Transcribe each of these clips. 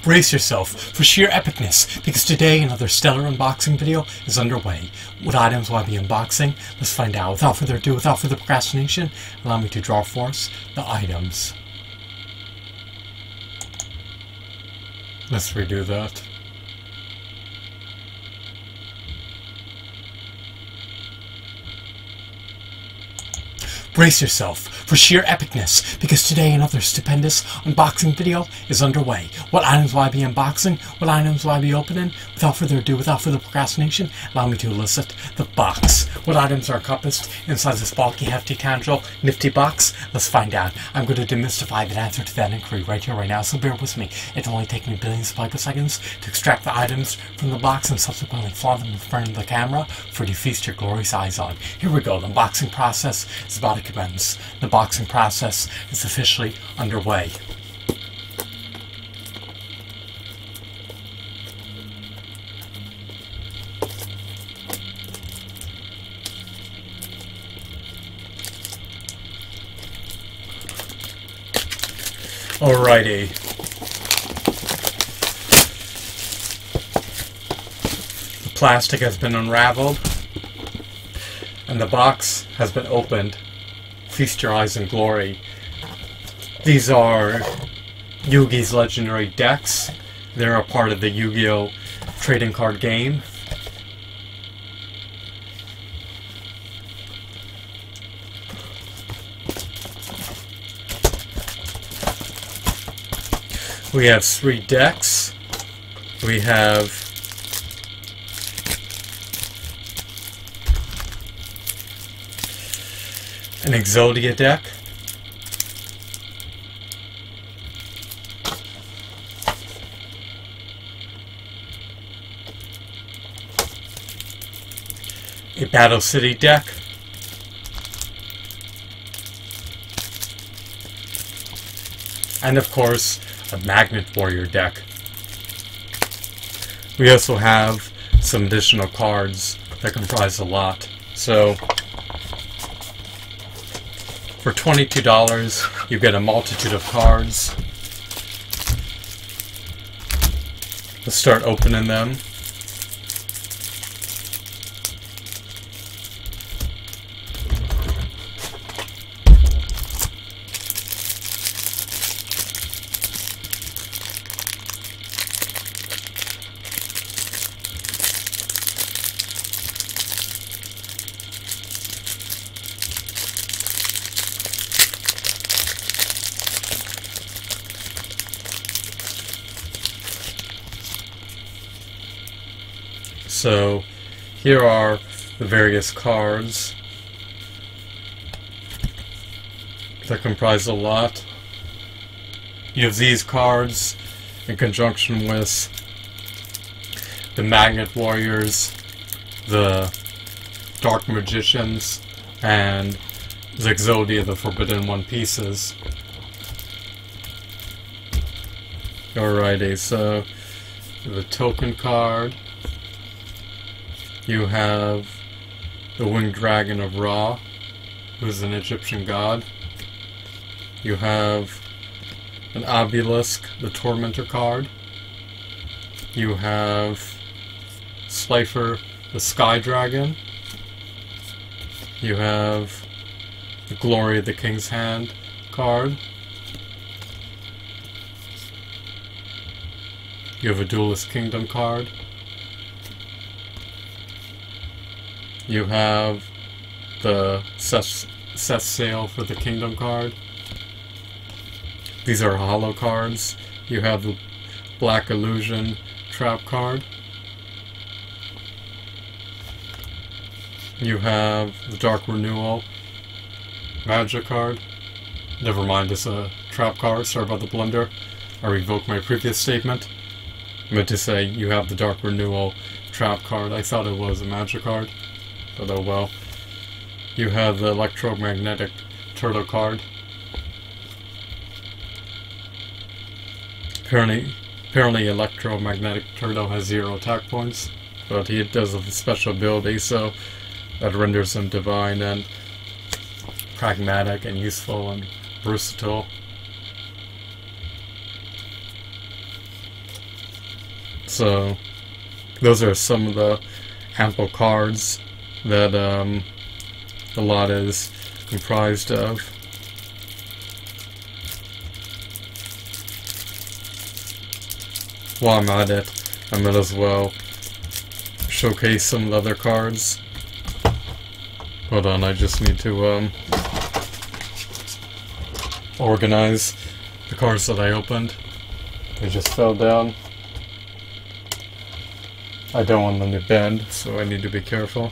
Brace yourself for sheer epicness, because today another stellar unboxing video is underway. What items will I be unboxing? Let's find out. Without further ado, without further procrastination, allow me to draw for us the items. Let's redo that. Brace yourself for sheer epicness, because today another stupendous unboxing video is underway. What items will I be unboxing? What items will I be opening? Without further ado, without further procrastination, allow me to elicit the box. What items are encompassed inside this bulky, hefty, tangible, nifty box? Let's find out. I'm going to demystify the answer to that inquiry right here, right now, so bear with me. It'll only take me billions of picoseconds to extract the items from the box and subsequently flaunt them in front of the camera for you to feast your glorious eyes on. Here we go. The unboxing process is about to commence. The boxing process is officially underway. Alrighty. The plastic has been unraveled and the box has been opened. Feast your eyes in glory. These are Yugi's legendary decks. They're a part of the Yu-Gi-Oh! Trading card game. We have 3 decks. We have an Exodia deck, a Battle City deck, and of course a Magnet Warrior deck. We also have some additional cards that comprise a lot. So for $22, you get a multitude of cards. Let's start opening them. So here are the various cards that comprise a lot. You have these cards in conjunction with the Magnet Warriors, the Dark Magicians, and the Exodia, the Forbidden One pieces. Alrighty, so the token card. You have the Winged Dragon of Ra, who is an Egyptian god. You have an Obelisk, the Tormentor card. You have Slifer, the Sky Dragon. You have the Glory of the King's Hand card. You have a Duelist Kingdom card. You have the Seth Sail for the Kingdom card. These are hollow cards. You have the Black Illusion Trap card. You have the Dark Renewal Magic card. Never mind, it's a trap card. Sorry about the blunder. I revoked my previous statement. I meant to say you have the Dark Renewal Trap card. I thought it was a magic card. But oh well. You have the Electromagnetic Turtle card. Apparently Electromagnetic Turtle has 0 attack points, but he does have a special ability, so that renders him divine and pragmatic and useful and versatile. So those are some of the ample cards that the lot is comprised of. While I'm at it, I might as well showcase some of the other cards. Hold on, I just need to organize the cards that I opened. They just fell down. I don't want them to bend, so I need to be careful.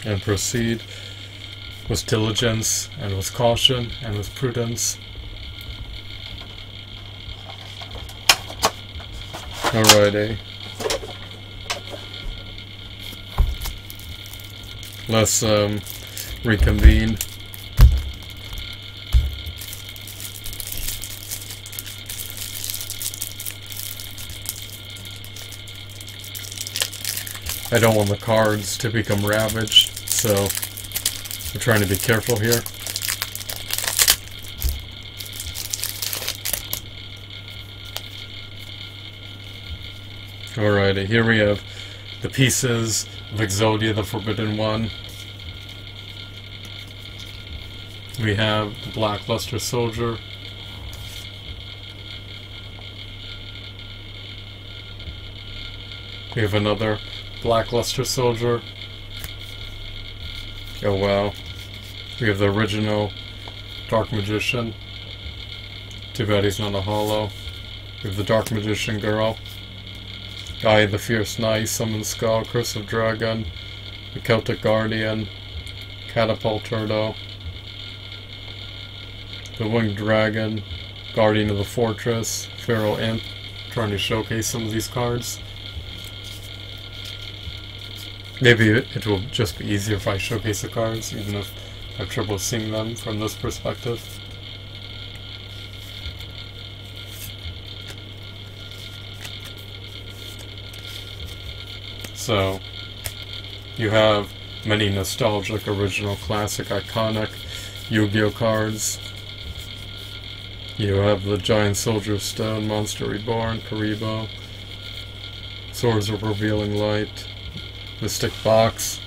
And proceed with diligence, and with caution, and with prudence. Alrighty. Let's reconvene. I don't want the cards to become ravaged, so I'm trying to be careful here. Alrighty, here we have the pieces of Exodia, the Forbidden One. We have the Blackluster Soldier. We have another Blackluster Soldier. Oh wow. We have the original Dark Magician. Too bad he's not a holo. We have the Dark Magician Girl. Guy the Fierce Knight, Summon Skull, Curse of Dragon, the Celtic Guardian, Catapult Turtle, the Winged Dragon, Guardian of the Fortress, Pharaoh Imp. Trying to showcase some of these cards. Maybe it will just be easier if I showcase the cards, even if I have trouble seeing them from this perspective. So, you have many nostalgic, original, classic, iconic Yu-Gi-Oh cards. You have the Giant Soldier of Stone, Monster Reborn, Karibo, Swords of Revealing Light, Mystic Box.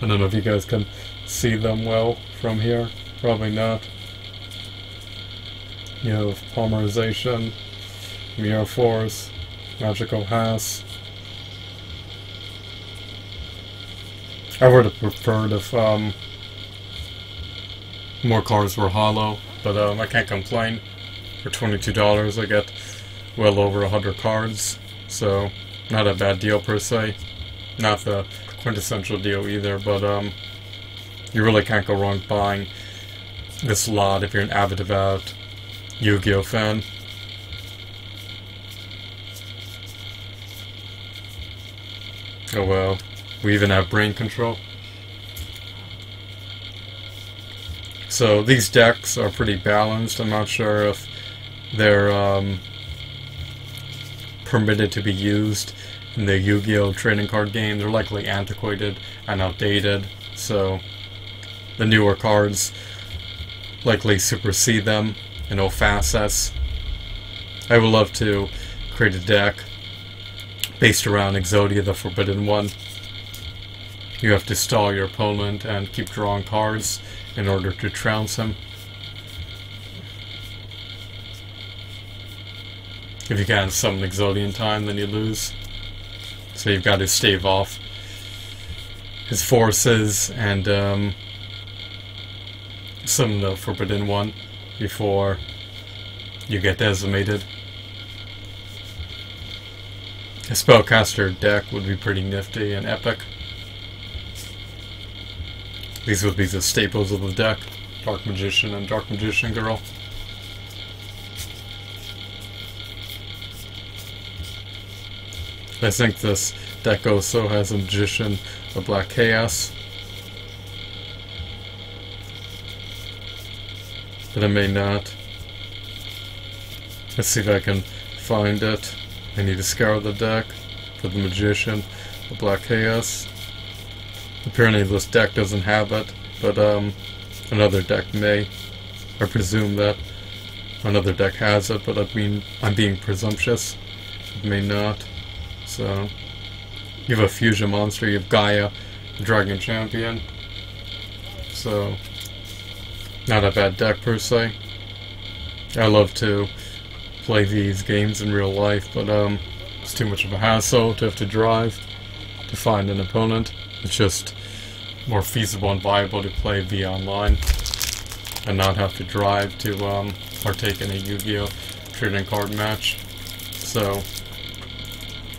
I don't know if you guys can see them well from here. Probably not. You have Polymerization, Mirror Force, Magical Hass. I would have preferred if more cards were holo, but I can't complain. For $22 I get well over 100 cards, so not a bad deal per se. Not the quintessential deal either, but you really can't go wrong buying this lot if you're an avid devout Yu-Gi-Oh fan. Oh well. We even have brain control. So these decks are pretty balanced. I'm not sure if they're permitted to be used in the Yu-Gi-Oh trading card game. They're likely antiquated and outdated, so the newer cards likely supersede them in all facets. I would love to create a deck based around Exodia, the Forbidden One. You have to stall your opponent and keep drawing cards in order to trounce him. If you can't summon Exodia in time, then you lose. So you've got to stave off his forces and summon the Forbidden One before you get decimated. A spellcaster deck would be pretty nifty and epic. These would be the staples of the deck. Dark Magician and Dark Magician Girl. I think this deck also has a Magician of Black Chaos. But it may not. Let's see if I can find it. I need to scour the deck for the Magician of Black Chaos. Apparently this deck doesn't have it, but another deck may. I presume that another deck has it, but I'm being presumptuous. It may not. So, you have a fusion monster, you have Gaia, the Dragon Champion. So, not a bad deck per se. I love to play these games in real life, but it's too much of a hassle to have to drive to find an opponent. It's just more feasible and viable to play via online and not have to drive to partake in a Yu-Gi-Oh! Trading card match. So,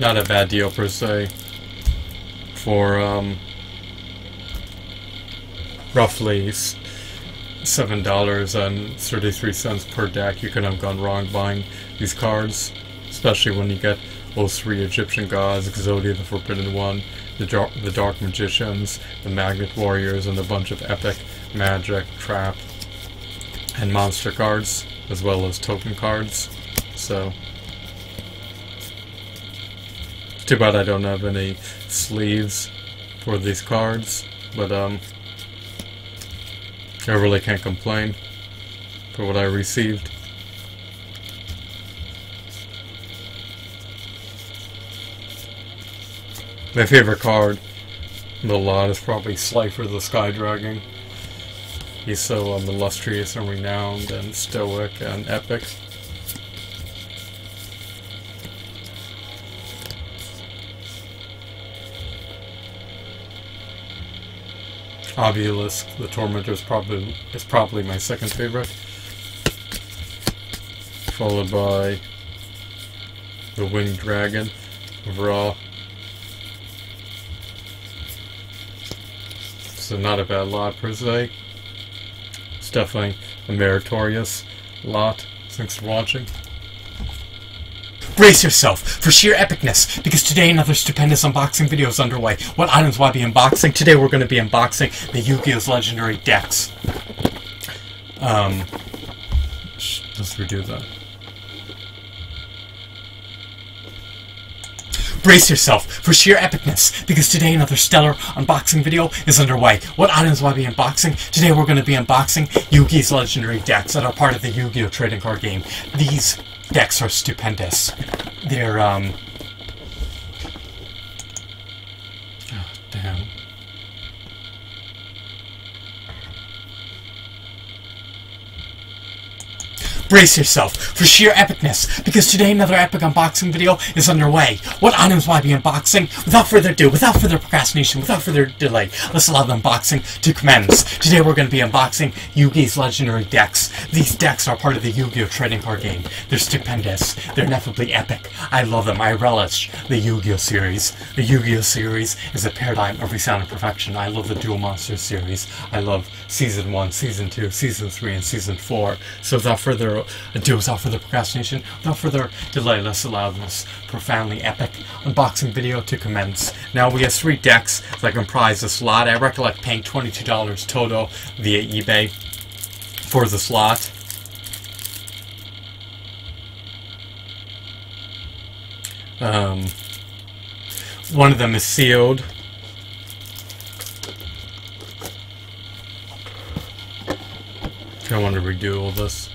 not a bad deal per se. For roughly $7.33 per deck, you could have gone wrong buying these cards, especially when you get those 3 Egyptian gods, Exodia the Forbidden One, the Dark Magicians, the Magnet Warriors, and a bunch of epic magic, trap, and monster cards, as well as token cards. So, it's too bad I don't have any sleeves for these cards, but I really can't complain for what I received. My favorite card in the lot is probably Slifer the Sky Dragon. He's so illustrious and renowned and stoic and epic. Obelisk the Tormentor is probably my second favorite, followed by the Winged Dragon of Ra. So not a bad lot per se. It's definitely a meritorious lot. Thanks for watching. Brace yourself for sheer epicness, because today another stupendous unboxing video is underway. What items will I be unboxing? Today we're going to be unboxing the Yu-Gi-Oh's legendary decks. Let's redo that. Brace yourself for sheer epicness, because today another stellar unboxing video is underway. What items will I be unboxing? Today we're going to be unboxing Yugi's legendary decks that are part of the Yu-Gi-Oh! Trading card game. These decks are stupendous. They're, oh, damn. Brace yourself for sheer epicness, because today another epic unboxing video is underway. What items will I be unboxing? Without further ado, without further procrastination, without further delay, let's allow the unboxing to commence. Today we're going to be unboxing Yugi's legendary decks. These decks are part of the Yu-Gi-Oh! Trading card game. They're stupendous. They're ineffably epic. I love them. I relish the Yu-Gi-Oh! Series. The Yu-Gi-Oh! Series is a paradigm of resounding perfection. I love the Duel Monsters series. I love Season 1, Season 2, Season 3, and Season 4. So without further ado, without further procrastination, without further delay, let's allow this profoundly epic unboxing video to commence. Now we have 3 decks that comprise this lot. I recollect paying $22 total via eBay for this lot. One of them is sealed. I want to redo all this.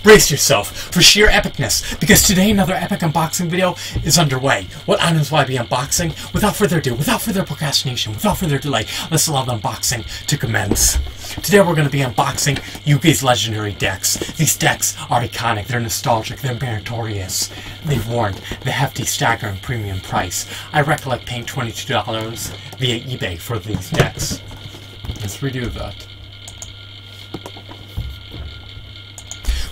Brace yourself for sheer epicness, because today another epic unboxing video is underway. What items will I be unboxing? Without further ado, without further procrastination, without further delay, let's allow the unboxing to commence. Today we're going to be unboxing Yugi's legendary decks. These decks are iconic, they're nostalgic, they're meritorious. They've warrant the hefty, staggering premium price. I recollect paying $22 via eBay for these decks. Let's redo that.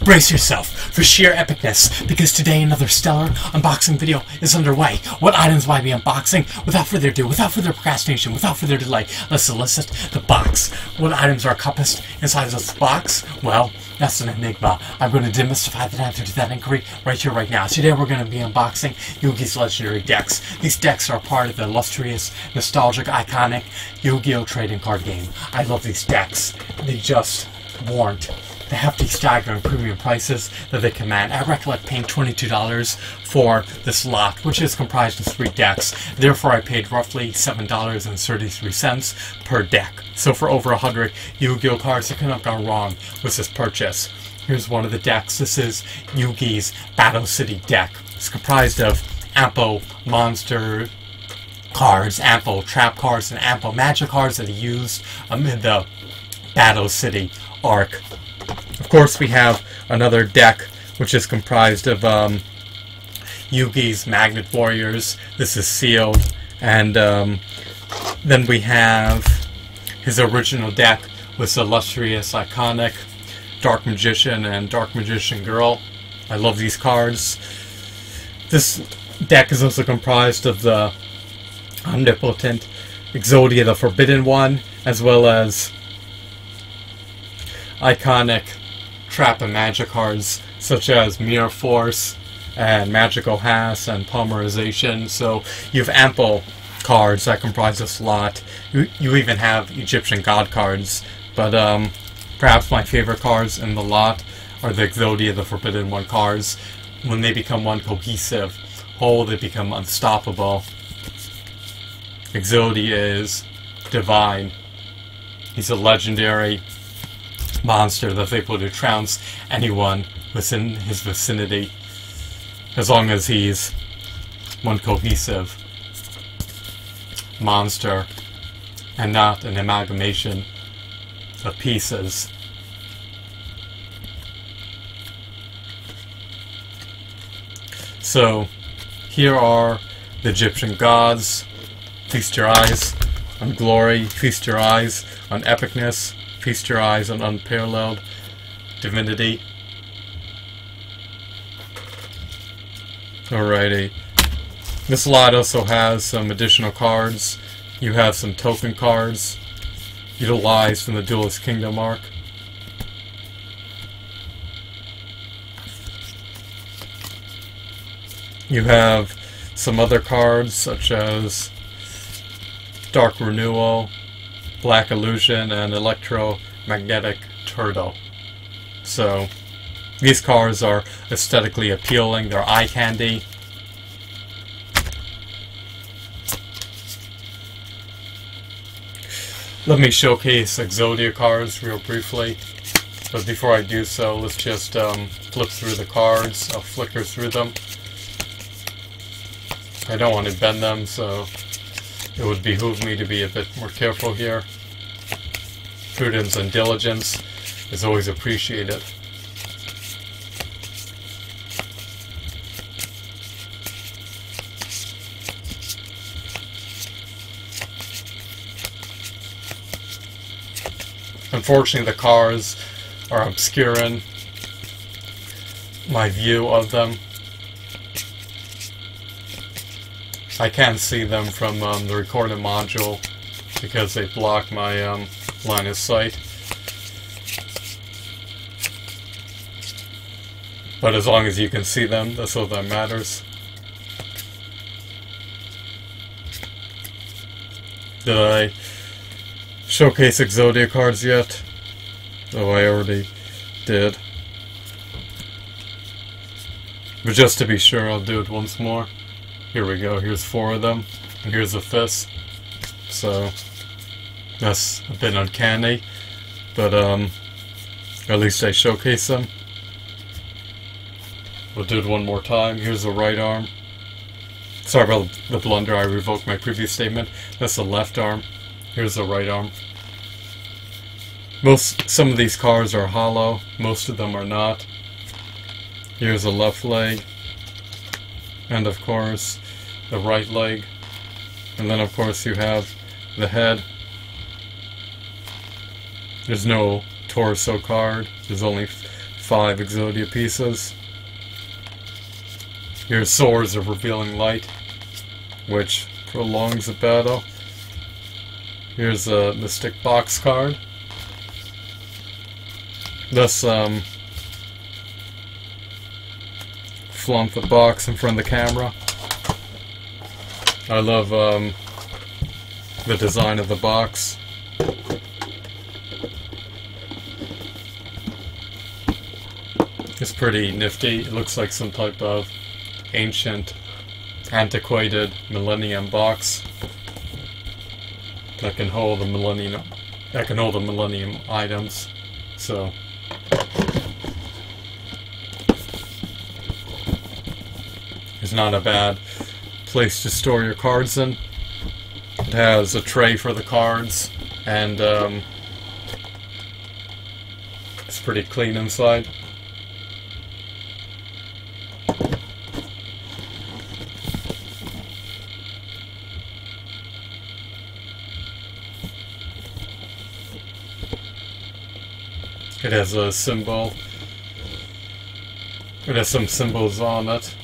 Brace yourself for sheer epicness, because today another stellar unboxing video is underway. What items will I be unboxing? Without further ado, without further procrastination, without further delay, let's solicit the box. What items are encompassed inside this box? Well, that's an enigma. I'm going to demystify the answer to that inquiry right here, right now. Today we're going to be unboxing Yugi's legendary decks. These decks are part of the illustrious, nostalgic, iconic Yu-Gi-Oh! Trading card game. I love these decks. They just warrant the hefty staggering premium prices that they command. I recollect paying $22 for this lot, which is comprised of 3 decks. Therefore, I paid roughly $7.33 per deck. So for over 100 Yu-Gi-Oh cards, I couldn't have gone wrong with this purchase. Here's one of the decks. This is Yugi's Battle City deck. It's comprised of ample monster cards, ample trap cards, and ample magic cards that he used in the Battle City arc. Of course, we have another deck which is comprised of Yugi's Magnet Warriors. This is sealed. And then we have his original deck with Illustrious Iconic, Dark Magician, and Dark Magician Girl. I love these cards. This deck is also comprised of the Omnipotent Exodia, the Forbidden One, as well as iconic trap and magic cards such as Mirror Force and Magical Has and Polymerization. So you have ample cards that comprise this lot. You even have Egyptian god cards, but perhaps my favorite cards in the lot are the Exodia, the Forbidden One cards. When they become one cohesive whole, they become unstoppable. Exodia is divine. He's a legendary monster that's able to trounce anyone within his vicinity, as long as he's one cohesive monster and not an amalgamation of pieces. So here are the Egyptian gods. Feast your eyes on glory, feast your eyes on epicness, feast your eyes on unparalleled divinity. Alrighty. This lot also has some additional cards. You have some token cards utilized from the Duelist Kingdom arc. You have some other cards such as Dark Renewal, Black Illusion, and Electromagnetic Turtle. So these cards are aesthetically appealing, they're eye candy. Let me showcase Exodia cards real briefly, but before I do so, let's just flip through the cards. I'll flicker through them. I don't want to bend them, so it would behoove me to be a bit more careful here. Prudence and diligence is always appreciated. Unfortunately, the cards are obscuring my view of them. I can't see them from the recorded module because they block my line of sight. But as long as you can see them, that's all that matters. Did I showcase Exodia cards yet? Oh, I already did. But just to be sure, I'll do it once more. Here we go, here's 4 of them, and here's a 5th. So, that's a bit uncanny, but at least I showcase them. We'll do it one more time. Here's the right arm. Sorry about the blunder, I revoked my previous statement. That's the left arm. Here's the right arm. Some of these cards are hollow, most of them are not. Here's the left leg, and of course the right leg, and then of course you have the head. There's no torso card, there's only 5 Exodia pieces. Here's Swords of Revealing Light, which prolongs the battle. Here's a Mystic Box card. Let's flaunt the box in front of the camera. I love the design of the box. It's pretty nifty. It looks like some type of ancient, antiquated Millennium box that can hold the Millennium items. So it's not a bad place to store your cards in. It has a tray for the cards, and it's pretty clean inside. It has a symbol. It has some symbols on it.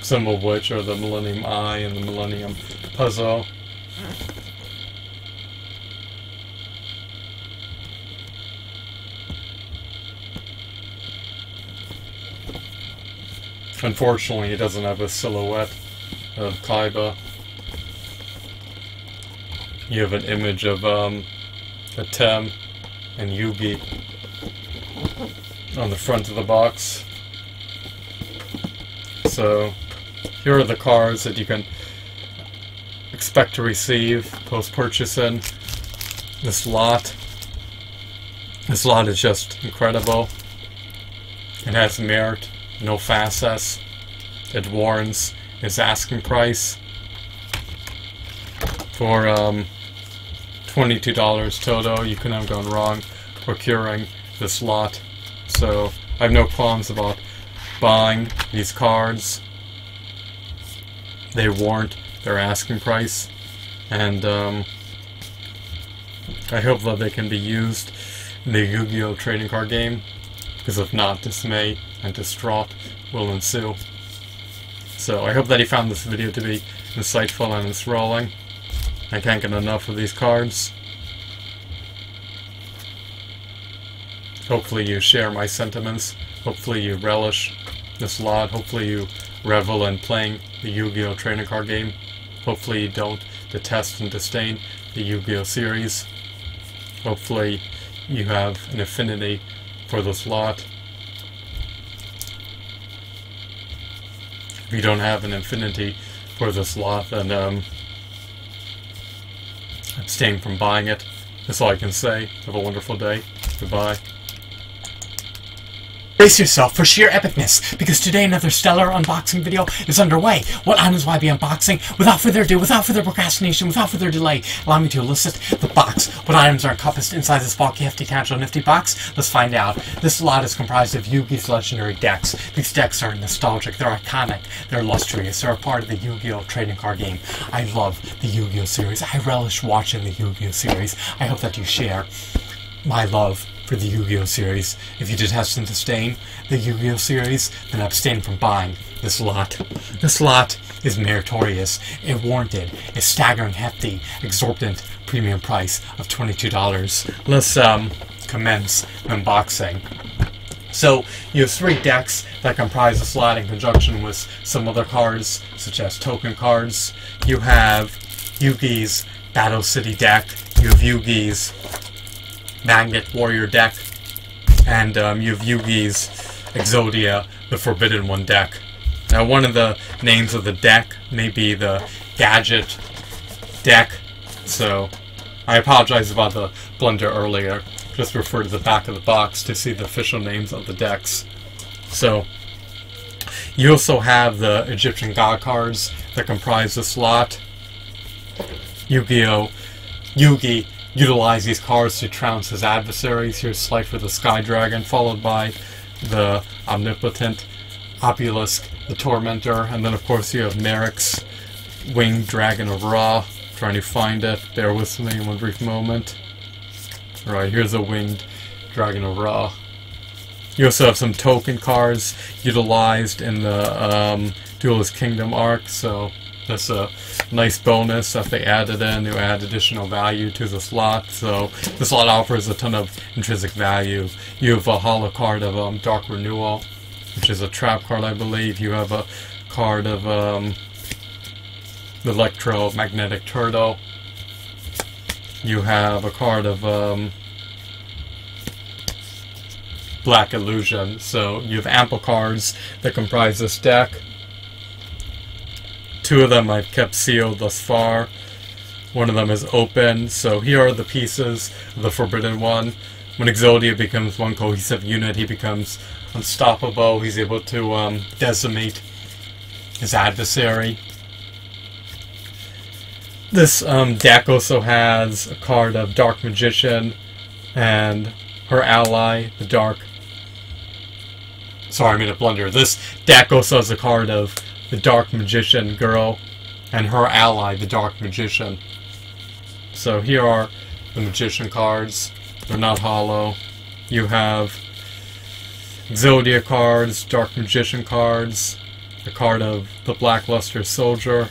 Some of which are the Millennium Eye and the Millennium Puzzle. Unfortunately, it doesn't have a silhouette of Kaiba. You have an image of Tem and Yugi on the front of the box. So here are the cards that you can expect to receive post-purchasing. This lot is just incredible. It has merit, no facets. It warrants its asking price for $22 total. You couldn't have gone wrong procuring this lot. So I have no qualms about buying these cards. They warrant their asking price, and I hope that they can be used in the Yu-Gi-Oh! Trading card game, because if not, dismay and distraught will ensue. So I hope that you found this video to be insightful and enthralling. I can't get enough of these cards. Hopefully you share my sentiments. Hopefully you relish this lot. Hopefully you revel in playing the Yu-Gi-Oh! Trading card game. Hopefully you don't detest and disdain the Yu-Gi-Oh! Series. Hopefully you have an affinity for this lot. If you don't have an affinity for this lot, then abstain from buying it. That's all I can say. Have a wonderful day. Goodbye. Brace yourself for sheer epicness, because today another stellar unboxing video is underway. What items will I be unboxing? Without further ado, without further procrastination, without further delay, allow me to elicit the box. What items are encompassed inside this bulky, hefty, tangible, nifty box? Let's find out. This lot is comprised of Yugi's legendary decks. These decks are nostalgic, they're iconic, they're illustrious, they're a part of the Yu-Gi-Oh! Trading card game. I love the Yu-Gi-Oh! Series. I relish watching the Yu-Gi-Oh! Series. I hope that you share my love for the Yu-Gi-Oh! Series. If you detest and disdain the Yu-Gi-Oh! Series, then abstain from buying this lot. This lot is meritorious. It warranted a staggering, hefty, exorbitant premium price of $22. Let's commence the unboxing. So, you have 3 decks that comprise this lot in conjunction with some other cards, such as token cards. You have Yugi's Battle City deck. You have Yugi's Magnet Warrior deck, and you have Yugi's Exodia, the Forbidden One deck. Now, one of the names of the deck may be the Gadget deck, so I apologize about the blunder earlier. Just refer to the back of the box to see the official names of the decks. So, you also have the Egyptian God cards that comprise this lot. Yugi utilize these cards to trounce his adversaries. Here's Slifer the Sky Dragon, followed by the Omnipotent Obelisk, the Tormentor, and then of course you have Merrick's Winged Dragon of Ra. Trying to find it, bear with me one brief moment. Alright, here's a Winged Dragon of Ra. You also have some token cards utilized in the Duelist Kingdom arc, so that's a nice bonus that they added in to add additional value to this lot. So this lot offers a ton of intrinsic value. You have a holo card of Dark Renewal, which is a trap card, I believe. You have a card of the Electromagnetic Turtle. You have a card of Black Illusion. So you have ample cards that comprise this deck. 2 of them I've kept sealed thus far. 1 of them is open. So here are the pieces of the Forbidden One. When Exodia becomes one cohesive unit, he becomes unstoppable. He's able to decimate his adversary. This deck also has a card of Dark Magician and her ally, the Dark... Sorry, I made a blunder. This deck also has a card of the Dark Magician girl and her ally, the Dark Magician. So here are the Magician cards. They're not hollow. You have Exodia cards, Dark Magician cards, the card of the Blackluster Soldier.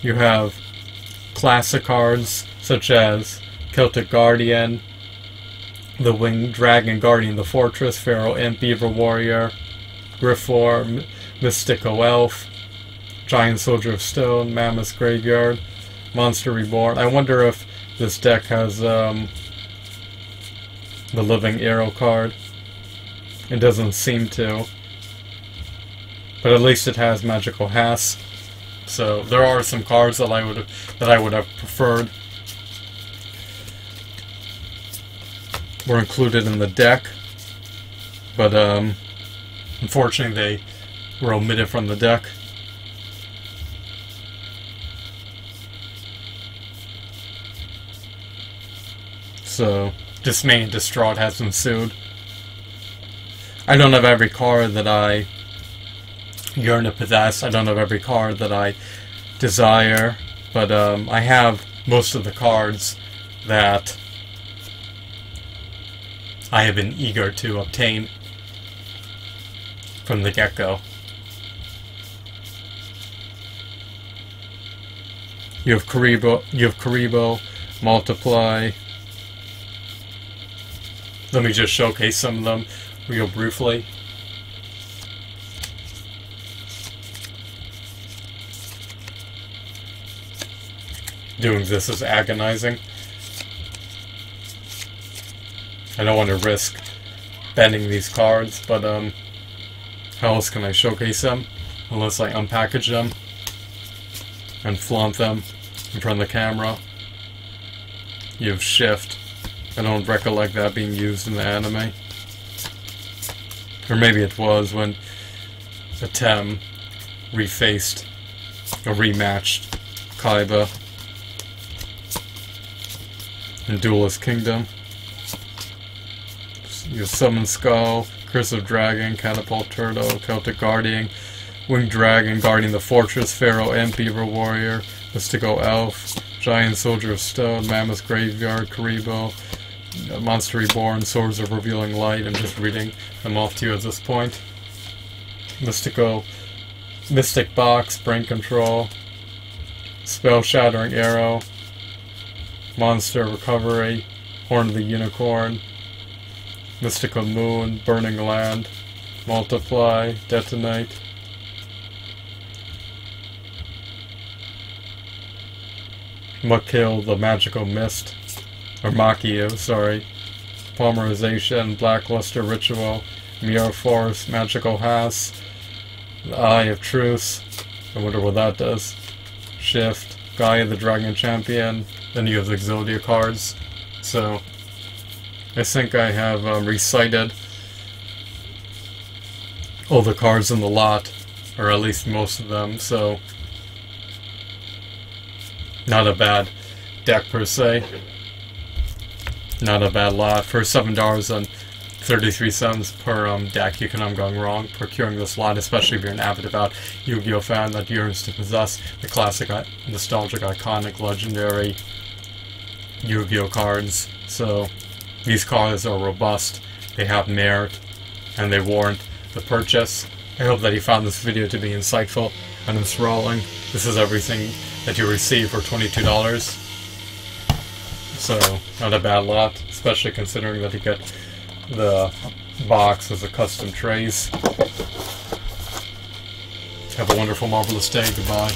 You have classic cards such as Celtic Guardian, the Winged Dragon Guardian the Fortress, Pharaoh Imp, Beaver Warrior, Griffor, Mystico Elf, Giant Soldier of Stone, Mammoth Graveyard, Monster Reborn. I wonder if this deck has the Living Arrow card. It doesn't seem to, but at least it has Magical Hass. So there are some cards that I would have preferred were included in the deck, but unfortunately they were omitted from the deck. So Dismay and Distraught has ensued. I don't have every card that I yearn to possess. I don't have every card that I desire, but I have most of the cards that I have been eager to obtain from the get-go. You have Karibo, Multiply. Let me just showcase some of them real briefly. Doing this is agonizing. I don't want to risk bending these cards, but how else can I showcase them unless I unpackage them and flaunt them in front of the camera? You have Shift. I don't recollect that being used in the anime. Or maybe it was when Atem refaced or rematched Kaiba in Duelist Kingdom. You have Summon Skull, Curse of Dragon, Catapult Turtle, Celtic Guardian, Winged Dragon, Guarding the Fortress, Pharaoh Imp, Beaver Warrior, Mystico Elf, Giant Soldier of Stone, Mammoth Graveyard, Karibo, Monster Reborn, Swords of Revealing Light. I'm just reading them off to you at this point. Mystic Box, Brain Control, Spell Shattering Arrow, Monster Recovery, Horn of the Unicorn, Mystical Moon, Burning Land, Multiply, Detonate, Makil, the Magical Mist, or Makio, sorry, Polymerization, Blackluster Ritual, Mirror Force, Magical Hass, the Eye of Truth, I wonder what that does, Shift, Gaia the Dragon Champion, then you have the Exodia cards. So I think I have recited all the cards in the lot, or at least most of them, so not a bad deck per se. Not a bad lot. For $7.33 per deck, you can I'm going wrong procuring this lot, especially if you're an avid devout Yu-Gi-Oh fan that yearns to possess the classic, nostalgic, iconic, legendary Yu-Gi-Oh cards. So these cards are robust, they have merit, and they warrant the purchase. I hope that you found this video to be insightful and enthralling. This is everything that you receive for $22. So, not a bad lot, especially considering that you get the box as a custom trays. Have a wonderful, marvelous day. Goodbye.